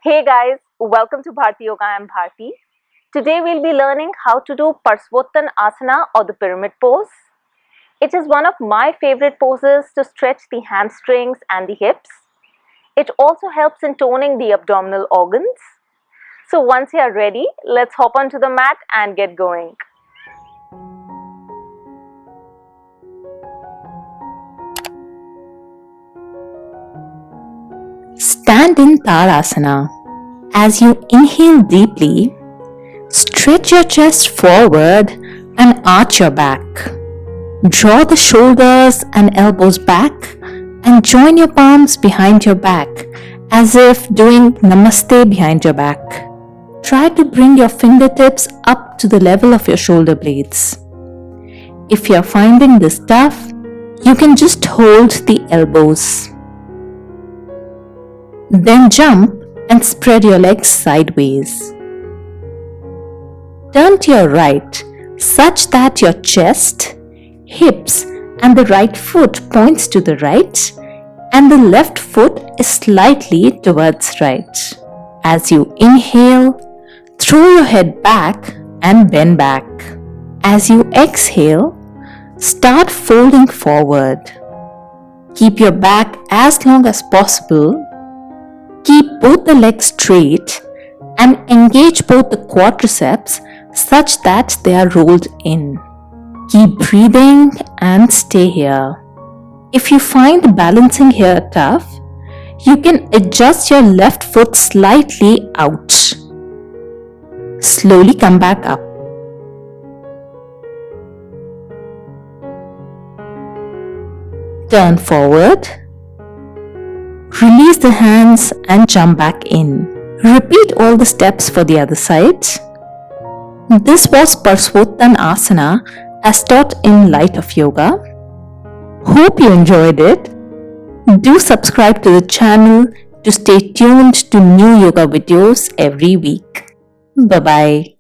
Hey guys, welcome to Bharti Yoga. I'm Bharti. Today we'll be learning how to do Parsvottanasana or the pyramid pose. It is one of my favorite poses to stretch the hamstrings and the hips. It also helps in toning the abdominal organs. So once you are ready, let's hop onto the mat and get going. Stand in Tadasana. As you inhale deeply, stretch your chest forward and arch your back. Draw the shoulders and elbows back and join your palms behind your back as if doing Namaste behind your back. Try to bring your fingertips up to the level of your shoulder blades. If you're finding this tough, you can just hold the elbows. Then jump and spread your legs sideways. Turn to your right such that your chest, hips and the right foot points to the right and the left foot is slightly towards right. As you inhale, throw your head back and bend back. As you exhale, start folding forward. Keep your back as long as possible. Keep both the legs straight and engage both the quadriceps such that they are rolled in. Keep breathing and stay here. If you find balancing here tough, you can adjust your left foot slightly out. Slowly come back up. Turn forward. Release the hands and jump back in. Repeat all the steps for the other side. This was Parsvottanasana as taught in Light of Yoga. Hope you enjoyed it. Do subscribe to the channel to stay tuned to new yoga videos every week. Bye-bye.